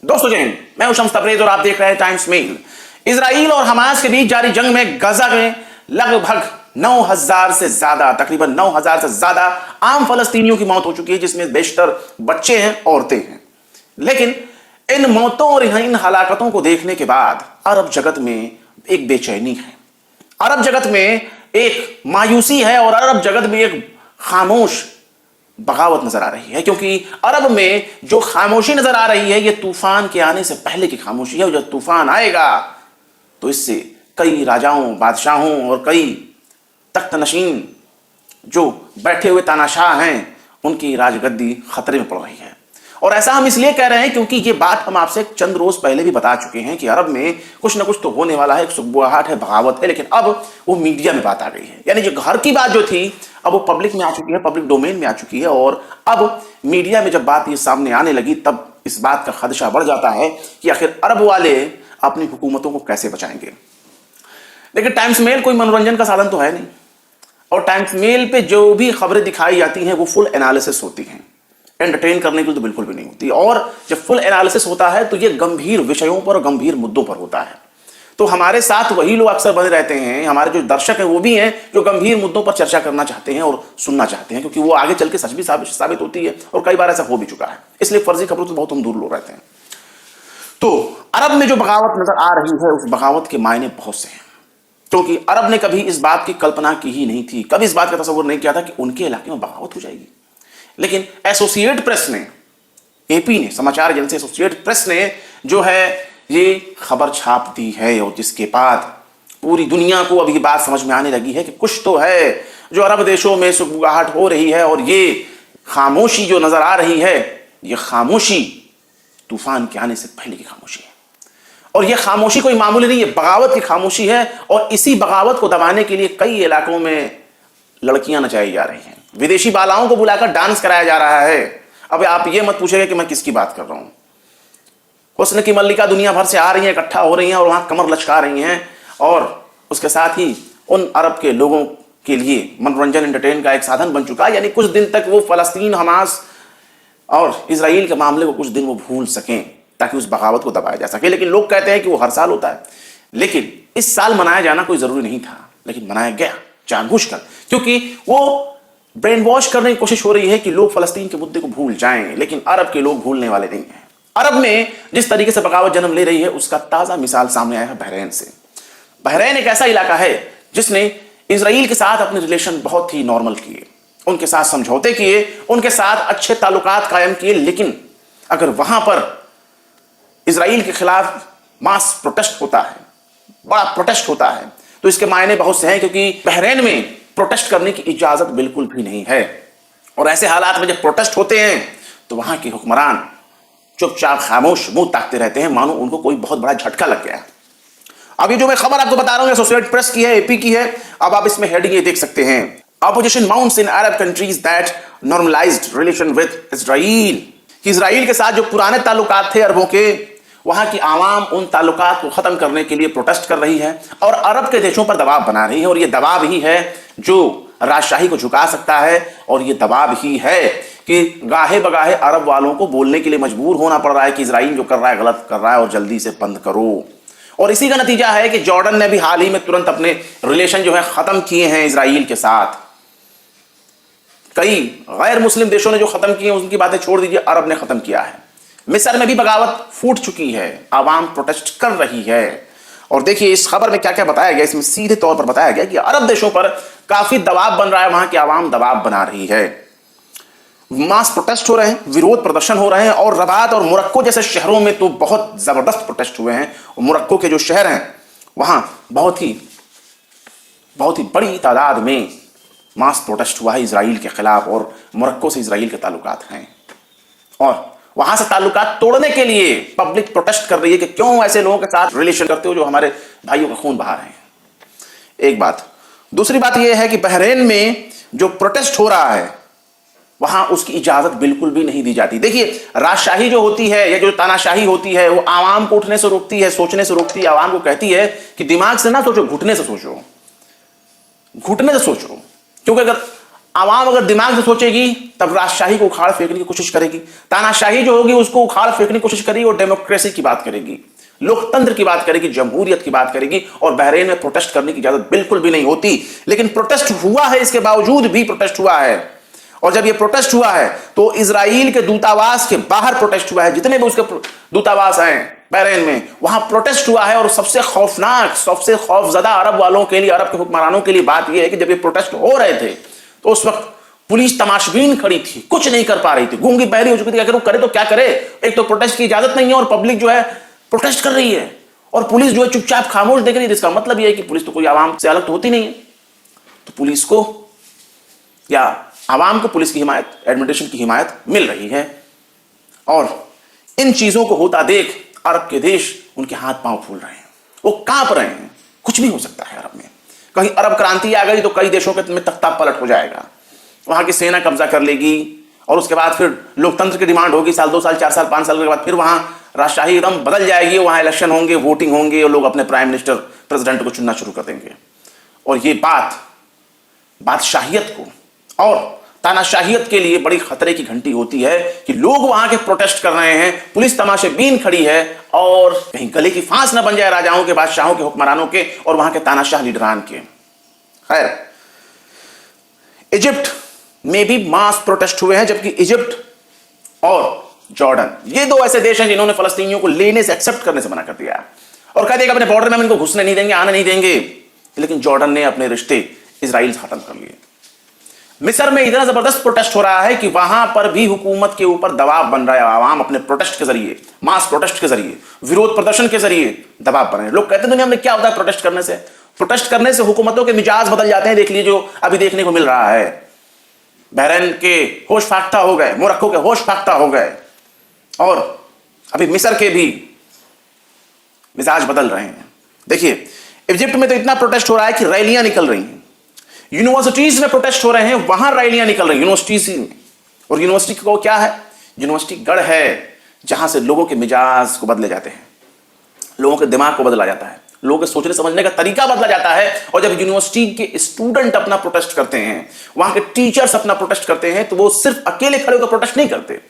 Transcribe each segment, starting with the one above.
दोस्तों जय हिंद, मैं हूं शम्स तबरेज़ और आप देख रहे हैं टाइम्स मेल। इजराइल और हमास के बीच जारी जंग में गजा में लगभग 9,000 से ज्यादा, तकरीबन 9,000 से ज्यादा आम फलस्तीनियों की मौत हो चुकी है, जिसमें बेशतर बच्चे हैं, औरतें हैं। लेकिन इन मौतों और इन हलाकतों को देखने के बाद अरब जगत में एक बेचैनी है, अरब जगत में एक मायूसी है और अरब जगत में एक खामोश बगावत नजर आ रही है। क्योंकि अरब में जो खामोशी नजर आ रही है, यह तूफान के आने से पहले की खामोशी है। और जब तूफान आएगा तो इससे कई राजाओं, बादशाहों और कई तख्त नशीन जो बैठे हुए तानाशाह हैं, उनकी राजगद्दी खतरे में पड़ रही है। और ऐसा हम इसलिए कह रहे हैं क्योंकि ये बात हम आपसे चंद रोज पहले भी बता चुके हैं कि अरब में कुछ ना कुछ तो होने वाला है, एक सुगबुगाहट है, बगावत है। लेकिन अब वो मीडिया में बात आ गई है, यानी जो घर की बात जो थी अब वो पब्लिक में आ चुकी है, पब्लिक डोमेन में आ चुकी है। और अब मीडिया में जब बात ये सामने आने लगी, तब इस बात का खदशा बढ़ जाता है कि आखिर अरब वाले अपनी हुकूमतों को कैसे बचाएंगे। लेकिन टाइम्स मेल कोई मनोरंजन का साधन तो है नहीं, और टाइम्स मेल पे जो भी खबरें दिखाई जाती हैं वो फुल एनालिसिस होती हैं, एंटरटेन करने के लिए तो बिल्कुल भी नहीं होती। और जब फुल एनालिसिस होता है तो ये गंभीर विषयों पर और गंभीर मुद्दों पर होता है। तो हमारे साथ वही लोग अक्सर बने रहते हैं, हमारे जो दर्शक हैं वो भी हैं जो गंभीर मुद्दों पर चर्चा करना चाहते हैं और सुनना चाहते हैं, क्योंकि वो आगे चल के सच भी साबित होती है और कई बार ऐसा हो भी चुका है। इसलिए फर्जी खबरों से बहुत हम दूर लोग रहते हैं। तो अरब में जो बगावत नजर आ रही है, उस बगावत के मायने बहुत से हैं, क्योंकि अरब ने कभी इस बात की कल्पना की ही नहीं थी, कभी इस बात का तस्वुर नहीं किया था कि उनके इलाके में बगावत हो जाएगी। लेकिन एसोसिएट प्रेस ने, एपी ने, समाचार एजेंसी एसोसिएट प्रेस ने जो है ये खबर छाप दी है, और जिसके बाद पूरी दुनिया को अभी बात समझ में आने लगी है कि कुछ तो है जो अरब देशों में सुगबुगाहट हो रही है। और ये खामोशी जो नजर आ रही है, ये खामोशी तूफान के आने से पहले की खामोशी है। और यह खामोशी कोई मामूली नहीं, ये बगावत की खामोशी है। और इसी बगावत को दबाने के लिए कई इलाकों में लड़कियां नचाई जा रही हैं, विदेशी बालाओं को बुलाकर डांस कराया जा रहा है। अब आप ये मत पूछेंगे कि मैं किसकी बात कर रहा हूं। हुस्न की मल्लिका दुनिया भर से आ रही हैं, इकट्ठा हो रही हैं और वहां कमर लचका रही हैं। और उसके साथ ही उन अरब के लोगों के लिए मनोरंजन, एंटरटेन का एक साधन बन चुका है। यानी कुछ दिन तक वो फलस्तीन, हमास और इजराइल के मामले को कुछ दिन वो भूल सकें, ताकि उस बगावत को दबाया जा सके। लेकिन लोग कहते हैं कि वो हर साल होता है, लेकिन इस साल मनाया जाना कोई जरूरी नहीं था, लेकिन मनाया गया जानबूझकर, क्योंकि वो ब्रेन वॉश करने की कोशिश हो रही है कि लोग फलस्तीन के मुद्दे को भूल जाएं। लेकिन अरब के लोग भूलने वाले नहीं हैं। अरब में जिस तरीके से बगावत जन्म ले रही है, उसका ताजा मिसाल सामने आया है बहरीन से। बहरीन एक ऐसा इलाका है जिसने इजराइल के साथ अपने रिलेशन बहुत ही नॉर्मल किए, उनके साथ समझौते किए, उनके साथ अच्छे ताल्लुकात कायम किए। लेकिन अगर वहां पर इजराइल के खिलाफ मास प्रोटेस्ट होता है, बड़ा प्रोटेस्ट होता है, तो इसके मायने बहुत से हैं, क्योंकि बहरीन में प्रोटेस्ट करने की इजाजत बिल्कुल भी नहीं है। और ऐसे हालात में जब प्रोटेस्ट होते हैं तो वहां के हुक्मरान चुपचाप खामोश मुंह ताकते रहते हैं, मानो उनको कोई बहुत बड़ा झटका लग गया है। अभी जो मैं खबर आपको बता रहा हूं, एसोसिएटेड प्रेस की है, एपी की है। अब आप इसमें हेडिंग ये देख सकते हैं, opposition mounts in Arab countries that normalised relation with Israel. Israel के साथ जो पुराने ताल्लुकात थे अरबों के, वहां की आवाम उन ताल्लुकात को खत्म करने के लिए प्रोटेस्ट कर रही है और अरब के देशों पर दबाव बना रही है। और यह दबाव ही है जो राजशाही को झुका सकता है, और यह दबाव ही है कि गाहे बगाहे अरब वालों को बोलने के लिए मजबूर होना पड़ रहा है कि इजराइल जो कर रहा है गलत कर रहा है और जल्दी से बंद करो। और इसी का नतीजा है कि जॉर्डन ने भी हाल ही में तुरंत अपने रिलेशन जो है खत्म किए हैं इजराइल के साथ। कई गैर मुस्लिम देशों ने जो खत्म किए उनकी बातें छोड़ दीजिए, अरब ने खत्म किया है। मिस्र में भी बगावत फूट चुकी है, आवाम प्रोटेस्ट कर रही है। और देखिए इस खबर में क्या क्या बताया गया, इसमें सीधे तौर पर बताया गया कि अरब देशों पर काफी दबाव बन रहा है, वहां की आवाम दबाव बना रही है, मास प्रोटेस्ट हो रहे हैं, विरोध प्रदर्शन हो रहे हैं। और रबात और मोरक्को जैसे शहरों में तो बहुत जबरदस्त प्रोटेस्ट हुए हैं। और मोरक्को के जो शहर हैं वहां बहुत ही बड़ी तादाद में मास प्रोटेस्ट हुआ है इजराइल के खिलाफ। और मोरक्को से इजराइल के ताल्लुकात हैं, और वहां से ताल्लुकात तोड़ने के लिए पब्लिक प्रोटेस्ट कर रही है कि क्यों ऐसे लोगों के साथ रिलेशन करते हो जो हमारे भाइयों का खून बहा रहे हैं। एक बात। दूसरी बात यह है कि बहरीन में जो प्रोटेस्ट हो रहा है वहां उसकी इजाजत बिल्कुल भी नहीं दी जाती। देखिए राजशाही जो होती है या जो तानाशाही होती है, वो आवाम को उठने से रोकती है, सोचने से रोकती है। आवाम को कहती है कि दिमाग से ना सोचो, घुटने से सोचो, घुटने से सोचो। क्योंकि अगर आवाम अगर दिमाग से सोचेगी तब राजशाही को उखाड़ फेंकने की कोशिश करेगी, तानाशाही जो होगी उसको उखाड़ फेंकने की कोशिश करेगी और डेमोक्रेसी की बात करेगी, लोकतंत्र की बात करेगी, जमहूरियत की बात करेगी। और बहरीन में प्रोटेस्ट करने की इजाजत बिल्कुल भी नहीं होती, लेकिन प्रोटेस्ट हुआ है, इसके बावजूद भी प्रोटेस्ट हुआ है। और जब ये प्रोटेस्ट हुआ है तो इजराइल के दूतावास के बाहर प्रोटेस्ट हुआ है, जितने भी उसके दूतावास हैं बहरीन में वहां प्रोटेस्ट हुआ है। और सबसे खौफनाक, सबसे खौफजदा अरब वालों के लिए, अरब के हुक्मरानों के लिए बात यह है कि जब ये प्रोटेस्ट हो रहे थे तो उस वक्त पुलिस तमाशबीन खड़ी थी, कुछ नहीं कर पा रही थी, गूंगी बहरी हो चुकी थी। अगर वो करे तो क्या करे, एक तो प्रोटेस्ट की इजाजत नहीं है और पब्लिक जो है प्रोटेस्ट कर रही है और पुलिस जो है चुपचाप खामोश देख रही है। इसका मतलब यह है कि पुलिस तो कोई आवाम से अलग तो होती नहीं है, तो पुलिस को या आवाम को पुलिस की हिमायत, एडमिनिस्ट्रेशन की हिमायत मिल रही है। और इन चीजों को होता देख अरब के देश उनके हाथ पांव फूल रहे हैं, वो कांप रहे हैं। कुछ भी हो सकता है अरब में, कहीं अरब क्रांति आ गई तो कई देशों के में तख्ता पलट हो जाएगा, वहां की सेना कब्जा कर लेगी और उसके बाद फिर लोकतंत्र की डिमांड होगी, साल 2 साल 4 साल 5 साल के बाद फिर वहां राजशाही एकदम बदल जाएगी, वहां इलेक्शन होंगे, वोटिंग होंगे और लोग अपने प्राइम मिनिस्टर, प्रेसिडेंट को चुनना शुरू कर देंगे। और ये बादशाहियत को और तानाशाहियत के लिए बड़ी खतरे की घंटी होती है कि लोग वहां के प्रोटेस्ट कर रहे हैं, पुलिस तमाशबीन खड़ी है और कहीं गले की फांस न बन जाए राजाओं के, बादशाहों के, हुक्मरानों के और वहां के तानाशाह लीडरान के। खैर, इजिप्ट में भी मास प्रोटेस्ट हुए हैं, जबकि इजिप्ट और जॉर्डन ये 2 ऐसे देश हैं जिन्होंने फलस्तीनियों को लेने से, एक्सेप्ट करने से मना कर दिया और कह दिया अपने बॉर्डर में हम इनको घुसने नहीं देंगे, आने नहीं देंगे। लेकिन जॉर्डन ने अपने रिश्ते इजराइल से खत्म कर लिए। मिस्र में इतना जबरदस्त प्रोटेस्ट हो रहा है कि वहां पर भी हुकूमत के ऊपर दबाव बन रहा है। आवाम अपने प्रोटेस्ट के जरिए, मास प्रोटेस्ट के जरिए, विरोध प्रदर्शन के जरिए दबाव बन रहे हैं। लोग कहते हैं दुनिया में क्या होता है प्रोटेस्ट करने से? प्रोटेस्ट करने से हुकूमतों के मिजाज बदल जाते हैं। देख लीजिए जो अभी देखने को मिल रहा है, बहरीन के होश फाख्ता हो गए, मोरक्को के होश फाख्ता हो गए और अभी मिस्र के भी मिजाज बदल रहे हैं। देखिए इजिप्ट में तो इतना प्रोटेस्ट हो रहा है कि रैलियां निकल रही हैं, यूनिवर्सिटीज में प्रोटेस्ट हो रहे हैं, वहां रैलियां निकल रही हैं यूनिवर्सिटीज में। और यूनिवर्सिटी को क्या है? यूनिवर्सिटी गढ़ है जहां से लोगों के मिजाज को बदले जाते हैं, लोगों के दिमाग को बदला जाता है, लोगों के सोचने समझने का तरीका बदला जाता है। और जब यूनिवर्सिटी के स्टूडेंट अपना प्रोटेस्ट करते हैं, वहां के टीचर्स अपना प्रोटेस्ट करते हैं, तो वो सिर्फ अकेले खड़े होकर प्रोटेस्ट नहीं करते,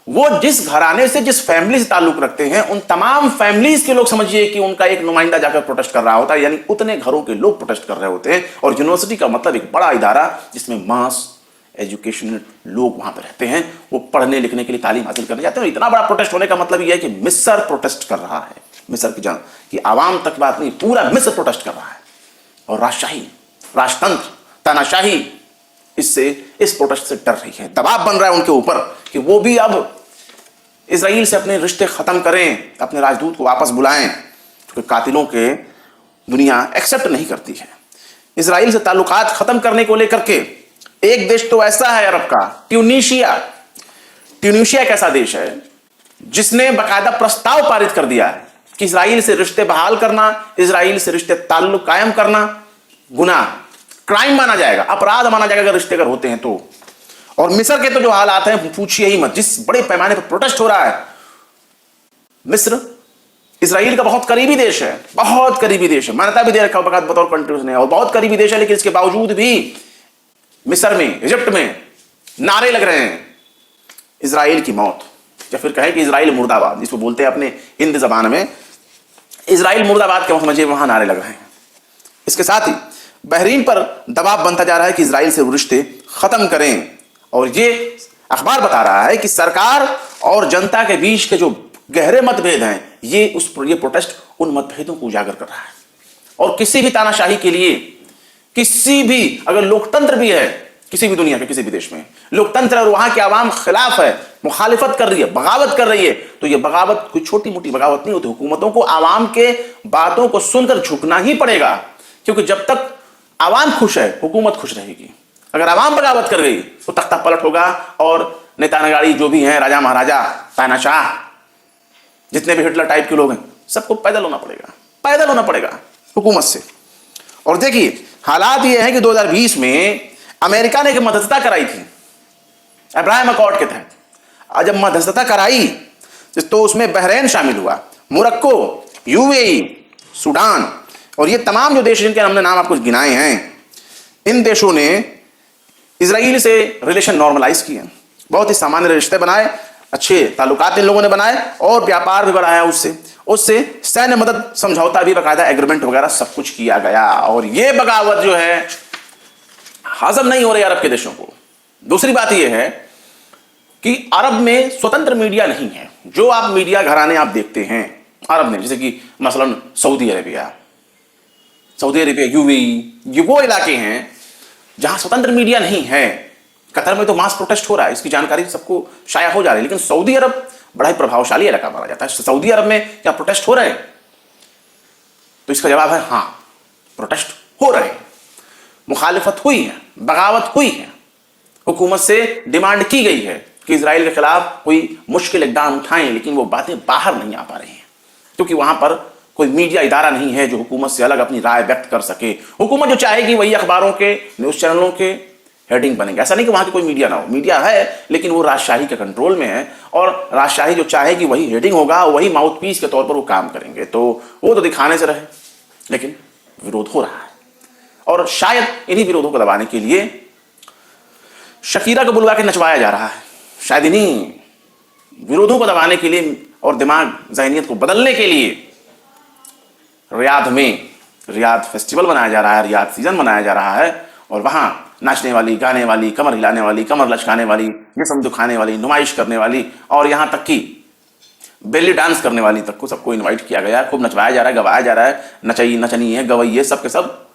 वो जिस घराने से, जिस फैमिली से ताल्लुक रखते हैं, उन तमाम फैमिलीज के लोग समझिए कि उनका एक नुमाइंदा जाकर प्रोटेस्ट कर रहा होता है, यानी उतने घरों के लोग प्रोटेस्ट कर रहे होते हैं। और यूनिवर्सिटी का मतलब एक बड़ा इदारा जिसमें मास एजुकेशनल लोग वहां पर रहते हैं, वो पढ़ने लिखने के लिए, तालीम हासिल करने जाते हैं। इतना बड़ा प्रोटेस्ट होने का मतलब यह है कि मिस्र प्रोटेस्ट कर रहा है, मिस्र की जंग की आवाम तक बात नहीं, पूरा मिस्र प्रोटेस्ट कर रहा है। और राजशाही, राजतंत्र, तानाशाही इससे, इस प्रोटेस्ट से डर रही है, दबाव बन रहा है उनके ऊपर कि वो भी अब इजराइल से अपने रिश्ते खत्म करें, अपने राजदूत को वापस बुलाएं, क्योंकि कातिलों के दुनिया एक्सेप्ट नहीं करती है। इजराइल से ताल्लुकात खत्म करने को लेकर के एक देश तो ऐसा है अरब का, ट्यूनीशिया। ट्यूनीशिया एक ऐसा देश है जिसने बाकायदा प्रस्ताव पारित कर दिया है कि इजराइल से रिश्ते बहाल करना, इजराइल से रिश्ते ताल्लुक कायम करना गुनाह, क्राइम माना जाएगा, अपराध माना जाएगा अगर रिश्ते अगर होते हैं तो। और मिस्र के तो जो हालात हैं पूछिए ही मत, जिस बड़े पैमाने पर प्रोटेस्ट हो रहा है। मिस्र इजराइल का बहुत करीबी देश है, बहुत करीबी देश है, मान्यता भी दे रखा है बतौर कंट्री ने, और बहुत करीबी देश है। लेकिन इसके बावजूद भी मिस्र में, इजिप्ट में नारे लग रहे हैं इजराइल की मौत, या फिर कहें कि इजराइल मुर्दाबाद, जिसको बोलते हैं अपने हिंदी जबान में, इजराइल मुर्दाबाद के समझिए वहां नारे लग रहे हैं। इसके साथ ही बहरीन पर दबाव बनता जा रहा है कि इजराइल से रिश्ते खत्म करें। और ये अखबार बता रहा है कि सरकार और जनता के बीच के जो गहरे मतभेद हैं, ये प्रोटेस्ट उन मतभेदों को उजागर कर रहा है। और किसी भी तानाशाही के लिए, किसी भी, अगर लोकतंत्र भी है किसी भी दुनिया के किसी भी देश में, लोकतंत्र और वहां के आवाम खिलाफ है, मुखालिफत कर रही है, बगावत कर रही है, तो ये बगावत कोई छोटी मोटी बगावत नहीं होती। हुकूमतों को आवाम के बातों को सुनकर झुकना ही पड़ेगा, क्योंकि जब तक आवाम खुश है हुकूमत खुश रहेगी। अगर आवाम बगावत कर गई तो तख्ता पलट होगा और नेता नगाड़ी जो भी हैं, राजा महाराजा, तानाशाह, जितने भी हिटलर टाइप के लोग हैं, सबको पैदल होना पड़ेगा, पैदल होना पड़ेगा हुकूमत से। और देखिए हालात ये हैं कि 2020 में अमेरिका ने एक मध्यस्थता कराई थी अब्राहम अकॉर्ड के तहत। और जब मध्यस्थता कराई तो उसमें बहरीन शामिल हुआ, मोरक्को, यूएई, सूडान और ये तमाम जो देश जिनके हमने नाम आपको गिनाए हैं, इन देशों ने इसराइल से रिलेशन नॉर्मलाइज किए, बहुत ही सामान्य रिश्ते बनाए, अच्छे ताल्लुकात इन लोगों ने बनाए और व्यापार भी बढ़ाया उससे उससे सैन्य मदद समझौता भी, बाकायदा एग्रीमेंट वगैरह सब कुछ किया गया। और ये बगावत जो है हजम नहीं हो रही अरब के देशों को। दूसरी बात यह है कि अरब में स्वतंत्र मीडिया नहीं है। जो आप मीडिया घराने आप देखते हैं अरब में, जैसे कि मसलन सऊदी अरेबिया, यूएई, ये वो इलाके हैं जहां स्वतंत्र मीडिया नहीं है। कतर में तो मास प्रोटेस्ट हो रहा है, इसकी जानकारी सबको शाया हो जा रही है, लेकिन सऊदी अरब बड़ा ही प्रभावशाली इलाका माना जाता है। सऊदी अरब में क्या प्रोटेस्ट हो रहे हैं? तो इसका जवाब है हां, प्रोटेस्ट हो रहे हैं, मुखालिफत हुई है, बगावत हुई है। हुकूमत से डिमांड की गई है कि इजराइल के खिलाफ कोई मुश्किल इकदाम उठाएं, लेकिन वो बातें बाहर नहीं आ पा रही हैं क्योंकि वहां पर कोई मीडिया इदारा नहीं है जो हुकूमत से अलग अपनी राय व्यक्त कर सके। हुकूमत जो चाहेगी वही अखबारों के, न्यूज चैनलों के हेडिंग बनेंगे। ऐसा नहीं कि वहां की कोई मीडिया ना हो, मीडिया है लेकिन वो राजशाही के कंट्रोल में है और राजशाही जो चाहेगी वही हेडिंग होगा, वही माउथ पीस के तौर पर वो काम करेंगे। तो वो तो दिखाने से रहे, लेकिन विरोध हो रहा है और शायद इन्हीं विरोधों को दबाने के लिए शकीरा को बुलवा के नचवाया जा रहा है। शायद इन्हीं विरोधों को दबाने के लिए और दिमाग ज़हनियत को बदलने के लिए रियाद फेस्टिवल मनाया जा रहा है, रियाद सीजन मनाया जा रहा है और वहां नाचने वाली, गाने वाली, कमर हिलाने वाली, कमर लचकाने वाली, जिस्म दुखाने वाली, नुमाइश करने वाली और यहां तक कि बेली डांस करने वाली तक को सबको इनवाइट किया गया। खूब नचवाया जा रहा है, गवाया जा रहा है, नचनी है, गवैये सब के सब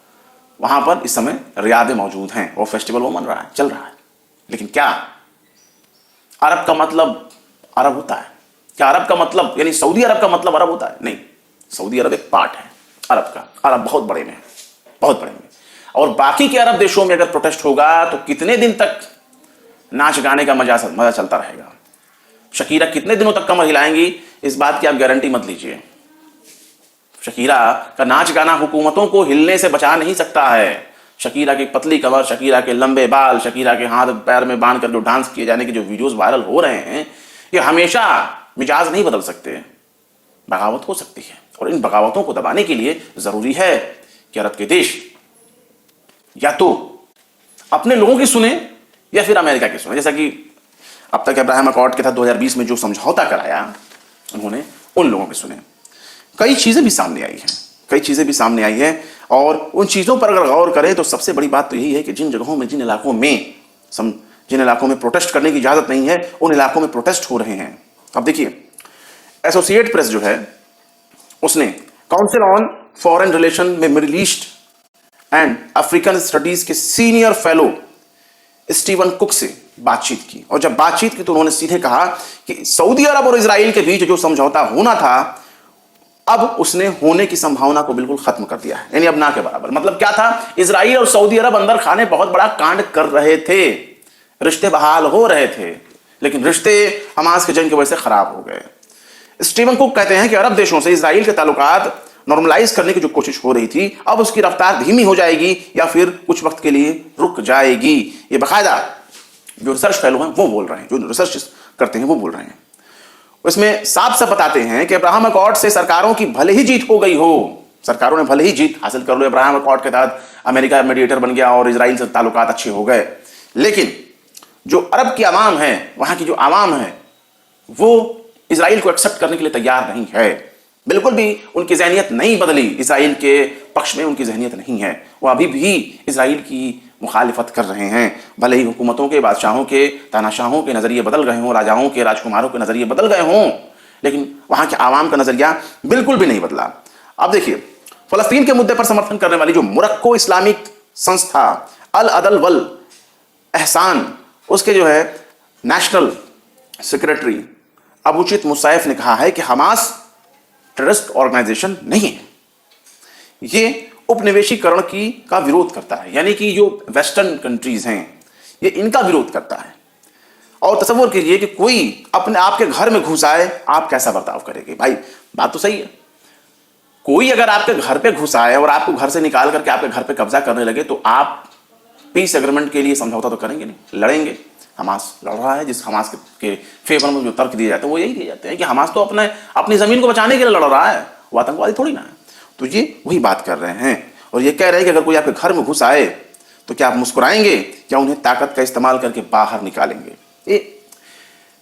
वहां पर इस समय रियाद में मौजूद हैं। वो फेस्टिवल वो मन रहा है, चल रहा है। लेकिन क्या अरब का मतलब अरब होता है? क्या अरब का मतलब यानी सऊदी अरब का मतलब अरब होता है? नहीं, सऊदी अरब एक पार्ट है अरब का। अरब बहुत बड़े में है, बहुत बड़े में। और बाकी के अरब देशों में अगर प्रोटेस्ट होगा तो कितने दिन तक नाच गाने का मजा चलता रहेगा? शकीरा कितने दिनों तक कमर हिलाएंगी, इस बात की आप गारंटी मत लीजिए। शकीरा का नाच गाना हुकूमतों को हिलने से बचा नहीं सकता है। शकीरा की पतली कमर, शकीरा के लंबे बाल, शकीरा के हाथ पैर में बांध कर जो डांस किए जाने के जो वीडियोस वायरल हो रहे हैं, ये हमेशा मिजाज नहीं बदल सकते, बगावत हो सकती है। और इन बगावतों को दबाने के लिए जरूरी है कि अरब के देश या तो अपने लोगों की सुने या फिर अमेरिका की सुने। जैसा कि अब तक अब्राहम अकॉर्ड के तहत 2020 में जो समझौता कराया, उन्होंने उन लोगों की सुने। कई चीजें भी सामने आई है और उन चीजों पर अगर गौर करें तो सबसे बड़ी बात तो यही है कि जिन जगहों में, जिन इलाकों में प्रोटेस्ट करने की इजाजत नहीं है, उन इलाकों में प्रोटेस्ट हो रहे हैं। अब देखिए, एसोसिएट प्रेस जो है उसने काउंसिल ऑन फॉरेन रिलेशन में middle east and African studies के सीनियर फेलो स्टीवन कुक से बातचीत की और जब बातचीत की तो उन्होंने सीधे कहा कि सऊदी अरब और इजराइल के बीच जो समझौता होना था, अब उसने होने की संभावना को बिल्कुल खत्म कर दिया है, यानी अब ना के बराबर। मतलब क्या था, इजराइल और सऊदी अरब अंदर खाने बहुत बड़ा कांड कर रहे थे, रिश्ते बहाल हो रहे थे, लेकिन रिश्ते हमास के जंग की वजह से खराब हो गए। स्टीवन कुक कहते हैं कि अरब देशों से इजराइल के ताल्लुकात नॉर्मलाइज करने की जो कोशिश हो रही थी, अब उसकी रफ्तार धीमी हो जाएगी या फिर कुछ वक्त के लिए रुक जाएगी। ये बाकायदा जो रिसर्च फेलो हैं वो बोल रहे हैं, जो रिसर्च करते हैं वो बोल रहे हैं। उसमें साफ साफ बताते हैं कि अब्राहम अकॉर्ड से सरकारों की भले ही जीत हो गई हो, सरकारों ने भले ही जीत हासिल कर लो, अब्राहम अकॉर्ड के तहत अमेरिका मीडिएटर बन गया और इजराइल से ताल्लुकात अच्छे हो गए, लेकिन जो अरब की आवाम है, वहां की जो आवाम है, वो इजराइल को एक्सेप्ट करने के लिए तैयार नहीं है। बिल्कुल भी उनकी जहनियत नहीं बदली, इजराइल के पक्ष में उनकी जहनियत नहीं है। वो अभी भी इजराइल की मुखालिफत कर रहे हैं, भले ही हुकूमतों के, बादशाहों के, तानाशाहों के नजरिए बदल गए हों, राजाओं के, राजकुमारों के नजरिए बदल गए हों, लेकिन वहां के आवाम का नजरिया बिल्कुल भी नहीं बदला। अब देखिए, फलस्तीन के मुद्दे पर समर्थन करने वाली जो मोरक्को इस्लामिक संस्था अल अदल वल एहसान, उसके जो है नेशनल सेक्रेटरी अबूचित मुसाइफ ने कहा है कि हमास टेररिस्ट ऑर्गेनाइजेशन नहीं है, ये उपनिवेशीकरण का विरोध करता है, यानी कि जो वेस्टर्न कंट्रीज हैं ये इनका विरोध करता है। और तसव्वुर कीजिए कि कोई अपने आपके घर में घुस आए, आप कैसा बर्ताव करेंगे? भाई बात तो सही है, कोई अगर आपके घर पे घुस आए और आपको घर से निकाल करके आपके घर पे कब्जा करने लगे तो आप पीस एग्रीमेंट के लिए समझौता तो करेंगे नहीं, लड़ेंगे। हमास लड़ रहा है, जिस हमास के फेवर में जो तर्क दिए जाते हैं वो यही दिए जाते हैं कि हमास तो अपनी जमीन को बचाने के लिए लड़ रहा है, वो आतंकवादी थोड़ी ना है। तो ये वही बात कर रहे हैं और ये कह रहे हैं कि अगर कोई आपके घर में घुस आए तो क्या आप मुस्कुराएंगे या उन्हें ताकत का इस्तेमाल करके बाहर निकालेंगे? ये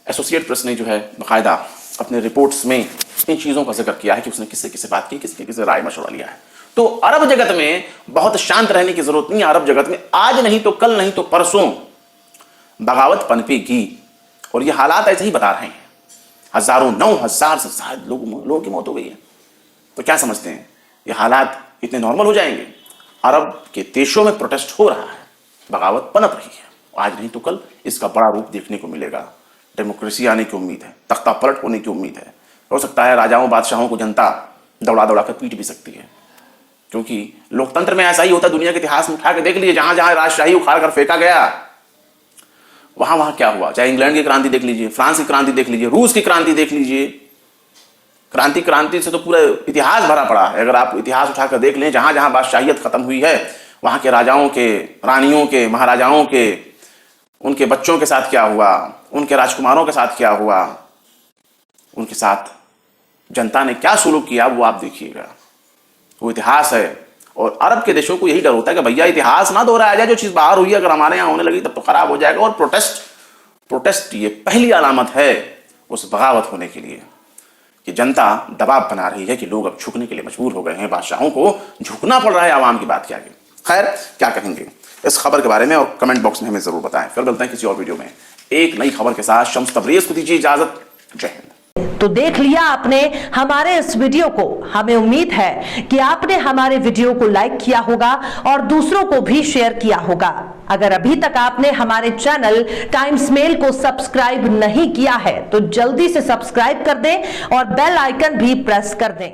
एसोसिएट प्रेस ने जो है बाकायदा अपने रिपोर्ट्स में इन चीज़ों का जिक्र किया है कि उसने किससे किससे बात की, किससे किससे राय मशवरा लिया है। तो अरब जगत में बहुत शांत रहने की जरूरत नहीं है। अरब जगत में आज नहीं तो कल नहीं तो परसों बगावत पनपेगी और ये हालात ऐसे ही बता रहे हैं। हजारों 9,000 से ज्यादा लोगों की मौत हो गई है। तो क्या समझते हैं ये हालात इतने नॉर्मल हो जाएंगे? अरब के देशों में प्रोटेस्ट हो रहा है, बगावत पनप रही है। आज नहीं तो कल इसका बड़ा रूप देखने को मिलेगा। डेमोक्रेसी आने की उम्मीद है, तख्ता पलट होने की उम्मीद है। हो सकता है राजाओं बादशाहों को जनता दौड़ा दौड़ा कर पीट भी सकती है, क्योंकि लोकतंत्र में ऐसा ही होता है। दुनिया के इतिहास में उठा के देख लीजिए, जहां जहां राजशाही उखाड़ कर फेंका गया वहां वहां क्या हुआ। चाहे इंग्लैंड की क्रांति देख लीजिए, फ्रांस की क्रांति देख लीजिए, रूस की क्रांति देख लीजिए। क्रांति से तो पूरा इतिहास भरा पड़ा है। अगर आप इतिहास उठाकर देख लें, जहां जहां बादशाहियत खत्म हुई है वहां के राजाओं के, रानियों के, महाराजाओं के, उनके बच्चों के साथ क्या हुआ, उनके राजकुमारों के साथ क्या हुआ, उनके साथ जनता ने क्या सुलूक किया, वो आप देखिएगा। वो इतिहास है। और अरब के देशों को यही डर होता है कि भैया इतिहास ना दोहराया जाए। जो चीज बाहर हुई अगर हमारे यहाँ होने लगी तब तो खराब हो जाएगा। और प्रोटेस्ट ये पहली अलामत है उस बगावत होने के लिए कि जनता दबाव बना रही है कि लोग अब झुकने के लिए मजबूर हो गए हैं। बादशाहों को झुकना पड़ रहा है आवाम की बात के आगे। खैर, क्या कहेंगे इस खबर के बारे में और कमेंट बॉक्स में हमें जरूर बताएं। फिर मिलते हैं किसी और वीडियो में एक नई खबर के साथ। शम्स तबरेज को दीजिए इजाजत। जय हिंद। तो देख लिया आपने हमारे इस वीडियो को। हमें उम्मीद है कि आपने हमारे वीडियो को लाइक किया होगा और दूसरों को भी शेयर किया होगा। अगर अभी तक आपने हमारे चैनल टाइम्स मेल को सब्सक्राइब नहीं किया है तो जल्दी से सब्सक्राइब कर दें और बेल आइकन भी प्रेस कर दें।